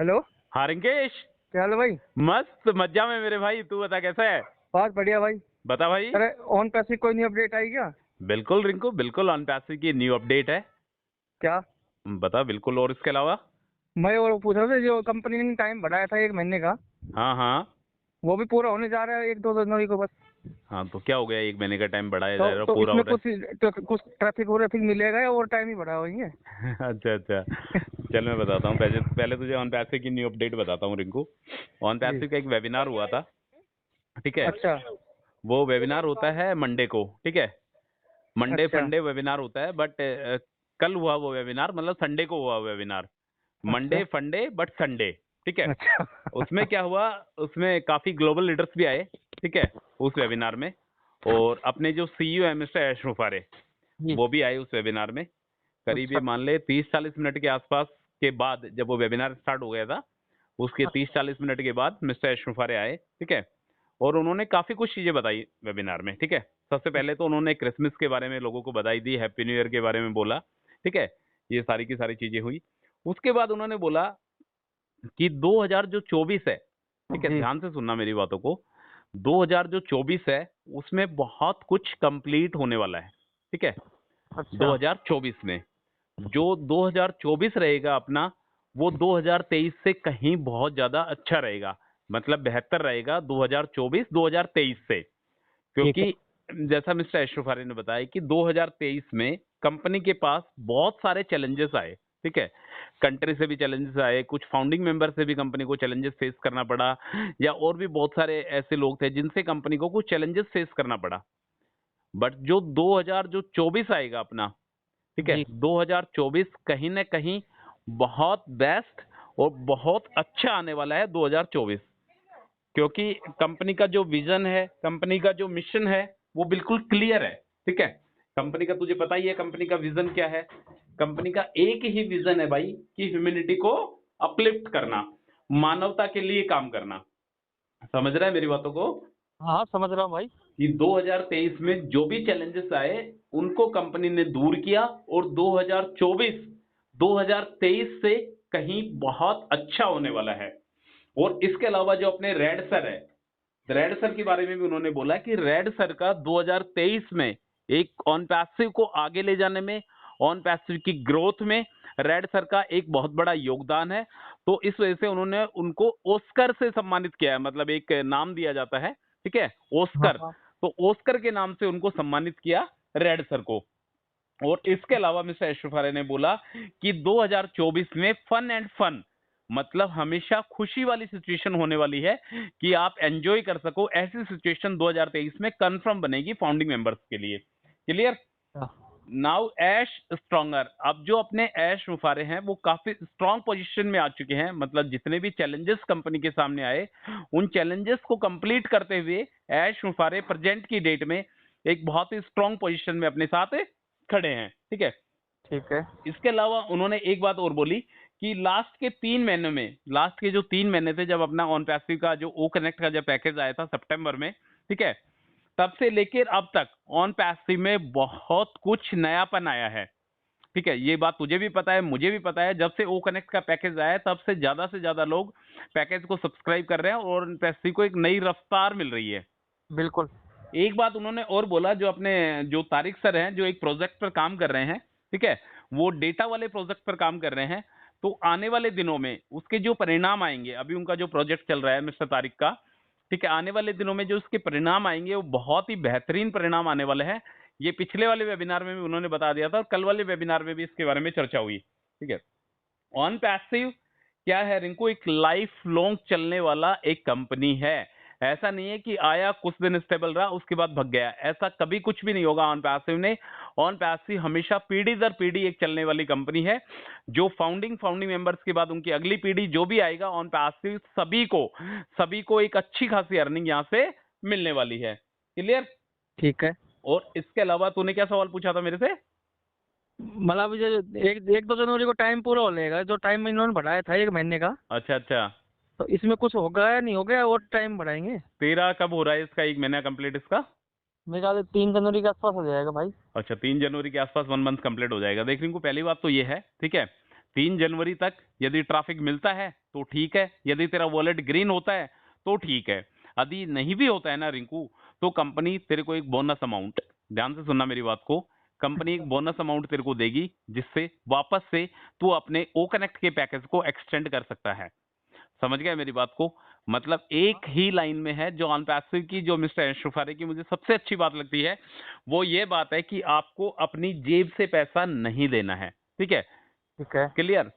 Hello. हाँ रिंकेश। क्या हाल है भाई? मस्त मज्जा में मेरे भाई, तू बता कैसा है। बहुत बढ़िया भाई। बता भाई। अरे, ऑन पैसे कोई नहीं अपडेट आई क्या? बिल्कुल रिंकू, बिल्कुल ऑन पैसे की न्यू अपडेट है। क्या? बता बिल्कुल। और इसके अलावा? मैं वो पूछ रहा था, जो कंपनी ने टाइम बढ़ाया था 1 महीने का, हाँ हाँ। वो भी पूरा होने जा रहा है 1-2 जनवरी को बस। हाँ तो क्या हो गया, 1 महीने का टाइम बढ़ाया तो जा रहा है, तो पूरा हो इसमें रहा कुछ ट्रैफिक व्रैफिक मिलेगा या और टाइम ही बढ़ा हुई है? है। अच्छा अच्छा। चल मैं बताता हूँ, पहले पहले तुझे ऑन पैसे की न्यू अपडेट बताता हूँ रिंकू। ऑन जी। पैसे का एक वेबिनार हुआ था, ठीक है। अच्छा। वो वेबिनार होता है मंडे को, ठीक है। मंडे अच्छा। फंडे वेबिनार होता है, बट कल हुआ वो वेबिनार, मतलब संडे को हुआ वेबिनार। अच्छा। मंडे फंडे बट संडे, ठीक है। अच्छा। उसमें क्या हुआ, उसमें काफी ग्लोबल लीडर्स भी आए, ठीक है, उस वेबिनार में। और अपने जो सीईओ है मिस्टर ऐश मुफारे, जी। वो भी आए उस वेबिनार में। करीब ये अच्छा। मान ले 30-40 मिनट के आसपास के बाद, जब वो वेबिनार स्टार्ट हो गया था, उसके 30-40 मिनट के बाद मिस्टर ऐश मुफारे आए, ठीक है। और उन्होंने काफी कुछ चीजें बताई वेबिनार में, ठीक है। सबसे पहले तो उन्होंने क्रिसमस के बारे में लोगों को बधाई दी, हैप्पी न्यू ईयर के बारे में बोला, ठीक है। ये सारी की सारी चीजें हुई। उसके बाद उन्होंने बोला कि 2024 है, ठीक है, जी। ध्यान से सुनना मेरी बातों को। 2024 है, उसमें बहुत कुछ कंप्लीट होने वाला है, ठीक है। अच्छा। 2024 में जो 2024 रहेगा अपना, वो 2023 से कहीं बहुत ज्यादा अच्छा रहेगा, मतलब बेहतर रहेगा 2024 2023 से। ठीक है। क्योंकि जैसा मिस्टर अशरफ आर्य ने बताया कि 2023 में कंपनी के पास बहुत सारे चैलेंजेस आए, ठीक है। कंट्री से भी चैलेंजेस आए, कुछ फाउंडिंग मेंबर से भी कंपनी को चैलेंजेस फेस करना पड़ा, या और भी बहुत सारे ऐसे लोग थे जिनसे कंपनी को कुछ चैलेंजेस फेस करना पड़ा। बट जो 2024 आएगा अपना, ठीक है, जी। 2024 कहीं ना कहीं बहुत बेस्ट और बहुत अच्छा आने वाला है 2024। क्योंकि कंपनी का जो विजन है, कंपनी का जो मिशन है, वो बिल्कुल क्लियर है, ठीक है। कंपनी का तुझे पता ही है कंपनी का विजन क्या है। कंपनी का एक ही विजन है भाई, कि ह्यूमैनिटी को अपलिफ्ट करना, मानवता के लिए काम करना। समझ रहा है मेरी बातों को? हाँ, समझ रहा हूँ भाई। कि 2023 में जो भी चैलेंजेस आए, उनको कंपनी ने दूर किया, और 2024 2023 से कहीं बहुत अच्छा होने वाला है। और इसके अलावा जो अपने रेड सर है, रेड सर के बारे में भी उन्होंने बोला कि रेड सर का 2023 में एक ऑन पैसिव को आगे ले जाने में, ऑन पैसिव की ग्रोथ में रेड सर का एक बहुत बड़ा योगदान है। तो इस वजह से उन्होंने उनको ओस्कर से सम्मानित किया है, मतलब एक नाम दिया जाता है, ठीक है, हाँ ओस्कर। हाँ। तो ओस्कर के नाम से उनको सम्मानित किया रेड सर को। और इसके अलावा मिस्टर अशरफ आर्य ने बोला कि 2024 में फन एंड फन, मतलब हमेशा खुशी वाली सिचुएशन होने वाली है, कि आप एंजॉय कर सको, ऐसी सिचुएशन 2023 में कंफर्म बनेगी फाउंडिंग मेंबर्स के लिए। क्लियर? अच्छा। नाउ ऐश स्ट्रॉन्गर, अब जो अपने ऐश मुफारे हैं वो काफी स्ट्रांग पोजीशन में आ चुके हैं, मतलब जितने भी चैलेंजेस कंपनी के सामने आए, उन चैलेंजेस को कंप्लीट करते हुए ऐश मुफारे प्रेजेंट की डेट में एक बहुत ही स्ट्रांग पोजीशन में अपने साथ खड़े हैं, ठीक है। ठीक है। इसके अलावा उन्होंने एक बात और बोली कि लास्ट के 3 महीने में, लास्ट के जो 3 महीने थे, जब अपना ऑन पैसिव का जो ओ कनेक्ट का जब पैकेज आया था सितंबर में, ठीक है, तब से लेकर अब तक ऑन पैसिव में बहुत कुछ नयापन आया है, ठीक है। ये बात तुझे भी पता है, मुझे भी पता है। जब से ओ कनेक्ट का पैकेज आया है, तब से ज्यादा लोग पैकेज को सब्सक्राइब कर रहे हैं, और ऑन पैसिव को एक नई रफ्तार मिल रही है। बिल्कुल। एक बात उन्होंने और बोला, जो अपने जो तारिक सर हैं, जो एक प्रोजेक्ट पर काम कर रहे हैं, ठीक है, वो डेटा वाले प्रोजेक्ट पर काम कर रहे हैं। तो आने वाले दिनों में उसके जो परिणाम आएंगे, अभी उनका जो प्रोजेक्ट चल रहा है मिस्टर तारिक का, ठीक है, आने वाले दिनों में जो उसके परिणाम आएंगे वो बहुत ही बेहतरीन परिणाम आने वाले हैं। ये पिछले वाले वेबिनार में भी उन्होंने बता दिया था, और कल वाले वेबिनार में भी इसके बारे में चर्चा हुई, ठीक है। ऑन पैसिव क्या है रिंकू, एक लाइफ लॉन्ग चलने वाला एक कंपनी है। ऐसा नहीं है कि आया कुछ दिन स्टेबल रहा उसके बाद भग गया, ऐसा कभी कुछ भी नहीं होगा ऑन पैसिव ने। ऑन पैसिव हमेशा पीढ़ी दर पीढ़ी एक चलने वाली कंपनी है। जो फाउंडिंग मेंबर्स के बाद उनकी अगली पीढ़ी जो भी आएगा ऑन पैसिव, सभी को एक अच्छी खासी अर्निंग यहां से मिलने वाली है। क्लियर? ठीक है। और इसके अलावा तूने क्या सवाल पूछा था मेरे से? मतलब जो 1-2 जनवरी को टाइम पूरा हो जाएगा, जो टाइम इन्होंने बढ़ाया था 1 महीने का, अच्छा अच्छा। तो इसमें कुछ होगा या नहीं होगा, और टाइम बढ़ाएंगे? तेरा कब हो रहा है इसका 1 महीना कंप्लीट इसका? मेरे ख्याल से 3 जनवरी के आसपास हो जाएगा भाई। अच्छा, 3 जनवरी के आसपास 1 मंथ कंप्लीट हो जाएगा। देखने को पहली बात तो ये है, ठीक है, 3 जनवरी तक यदि ट्रैफिक मिलता है तो ठीक है, यदि तेरा वॉलेट ग्रीन होता है तो ठीक है, यदि नहीं भी होता है ना रिंकू, तो कंपनी तेरे को एक बोनस अमाउंट, ध्यान से सुनना मेरी बात को, कंपनी एक बोनस अमाउंट तेरे को देगी जिससे वापस से तू अपने ओ कनेक्ट के पैकेज को एक्सटेंड कर सकता है। समझ गया मेरी बात को? मतलब एक ही लाइन में है जो ऑन पैसिव की, जो मिस्टर एशुफारे की मुझे सबसे अच्छी बात लगती है वो ये बात है कि आपको अपनी जेब से पैसा नहीं देना है। ठीक है, ठीक है। क्लियर?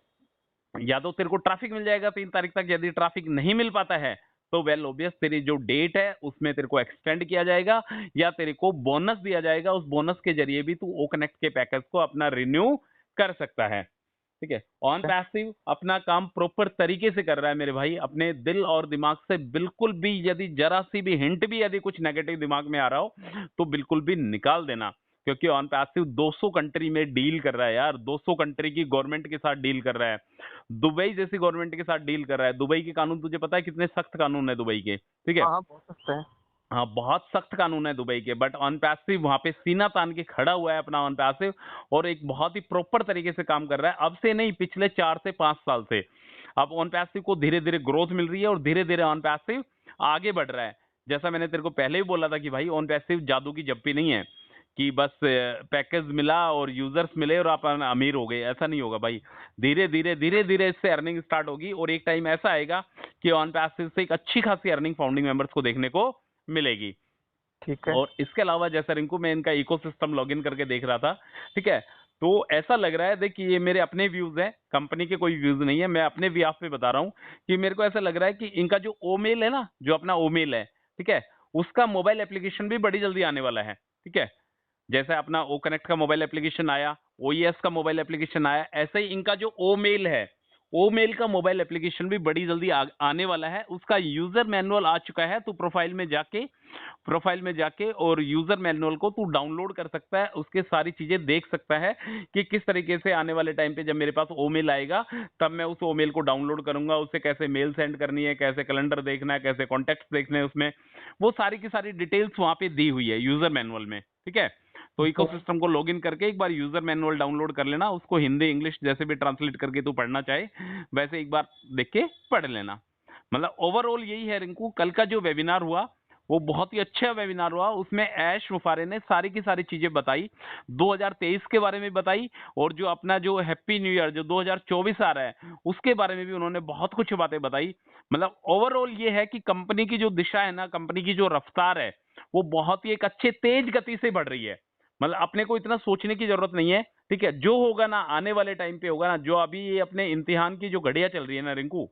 या तो तेरे को ट्रैफिक मिल जाएगा 3 तारीख तक, यदि ट्रैफिक नहीं मिल पाता है तो वेल ओबियस तेरी जो डेट है उसमें तेरे को एक्सटेंड किया जाएगा या तेरे को बोनस दिया जाएगा, उस बोनस के जरिए भी तू ओ कनेक्ट के पैकेज को अपना रिन्यू कर सकता है। ठीक है, ऑन पैसिव अपना काम प्रॉपर तरीके से कर रहा है मेरे भाई, अपने दिल और दिमाग से बिल्कुल भी यदि जरा सी भी हिंट भी यदि कुछ नेगेटिव दिमाग में आ रहा हो तो बिल्कुल भी निकाल देना, क्योंकि ऑन पैसिव 200 कंट्री में डील कर रहा है यार, 200 कंट्री की गवर्नमेंट के साथ डील कर रहा है, दुबई जैसी गवर्नमेंट के साथ डील कर रहा है। दुबई के कानून तुझे पता है कितने सख्त कानून है दुबई के? ठीक है, हाँ हाँ, बहुत अच्छा है। हाँ बहुत सख्त कानून है दुबई के, बट ऑन पैसिव वहां पे सीना तान के खड़ा हुआ है अपना ऑन पैसिव, और एक बहुत ही प्रॉपर तरीके से काम कर रहा है, अब से नहीं पिछले 4 से 5 साल से। अब ऑन पैसिव को धीरे धीरे ग्रोथ मिल रही है और धीरे धीरे ऑन पैसिव आगे बढ़ रहा है। जैसा मैंने तेरे को पहले ही बोला था कि भाई ऑन पैसिव जादू की जप्पी नहीं है कि बस पैकेज मिला और यूजर्स मिले और आप अमीर हो गए, ऐसा नहीं होगा भाई। धीरे धीरे इससे अर्निंग स्टार्ट होगी और एक टाइम ऐसा आएगा कि ऑन पैसिव से एक अच्छी खासी अर्निंग फाउंडिंग मेंबर्स को देखने को मिलेगी। ठीक है। और इसके अलावा जैसा रिंकू मैं इनका इकोसिस्टम लॉगिन करके देख रहा था, ठीक है, तो ऐसा लग रहा है, देखिए ये मेरे अपने व्यूज हैं, कंपनी के कोई व्यूज नहीं है, मैं अपने व्याप पे बता रहा हूँ कि मेरे को ऐसा लग रहा है कि इनका जो ओमेल है ना, जो अपना ओमेल है, ठीक है, उसका मोबाइल एप्लीकेशन भी बड़ी जल्दी आने वाला है। ठीक है, जैसे अपना ओ कनेक्ट का मोबाइल एप्लीकेशन आया, ओईएस का मोबाइल एप्लीकेशन आया, ऐसे ही इनका जो ओ मेल है, ओ मेल का मोबाइल एप्लीकेशन भी बड़ी जल्दी आने वाला है। उसका यूजर मैनुअल आ चुका है, तो प्रोफाइल में जाके और यूजर मैनुअल को तू डाउनलोड कर सकता है, उसके सारी चीजें देख सकता है कि किस तरीके से आने वाले टाइम पे जब मेरे पास ओ मेल आएगा तब मैं उस ओ मेल को डाउनलोड करूंगा, उससे कैसे मेल सेंड करनी है, कैसे कैलेंडर देखना है, कैसे कॉन्टेक्ट देखने हैं उसमें, वो सारी की सारी डिटेल्स वहां पे दी हुई है यूजर मैनुअल में। ठीक है, तो इकोसिस्टम को लॉगिन करके एक बार यूजर मैनुअल डाउनलोड कर लेना, उसको हिंदी इंग्लिश जैसे भी ट्रांसलेट करके तू पढ़ना चाहे वैसे एक बार देख के पढ़ लेना। मतलब ओवरऑल यही है रिंकू, कल का जो वेबिनार हुआ वो बहुत ही अच्छा वेबिनार हुआ, उसमें ऐश मुफारे ने सारी की सारी चीजें बताई, 2023 के बारे में बताई, और जो अपना जो हैप्पी न्यू ईयर जो 2024 आ रहा है उसके बारे में भी उन्होंने बहुत कुछ बातें बताई। मतलब ओवरऑल ये है कि कंपनी की जो दिशा है ना, कंपनी की जो रफ्तार है वो बहुत ही एक अच्छे तेज गति से बढ़ रही है। मतलब अपने को इतना सोचने की जरूरत नहीं है। ठीक है, जो होगा ना आने वाले टाइम पे होगा ना, जो अभी ये अपने इम्तिहान की जो घड़ियां चल रही है ना रिंकू,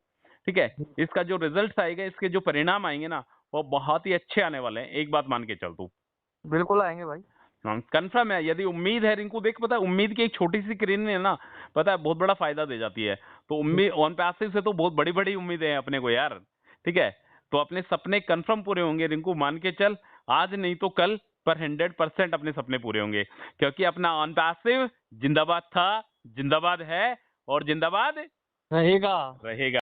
ठीक है, इसका जो रिजल्ट आएगा, इसके जो परिणाम आएंगे ना वो बहुत ही अच्छे आने वाले हैं, एक बात मान के चल तू। बिल्कुल आएंगे भाई। कंफर्म है, यदि उम्मीद है रिंकू, देख पता है उम्मीद की एक छोटी सी किरण है ना, पता है बहुत बड़ा फायदा दे जाती है। तो उम्मीद ऑन पैसिव से तो बहुत बड़ी बड़ी उम्मीदें हैं अपने को यार। ठीक है, तो अपने सपने कंफर्म पूरे होंगे रिंकू, मान के चल, आज नहीं तो कल, पर 100% अपने सपने पूरे होंगे, क्योंकि अपना ऑन पैसिव जिंदाबाद था, जिंदाबाद है और जिंदाबाद रहेगा। रहेगा।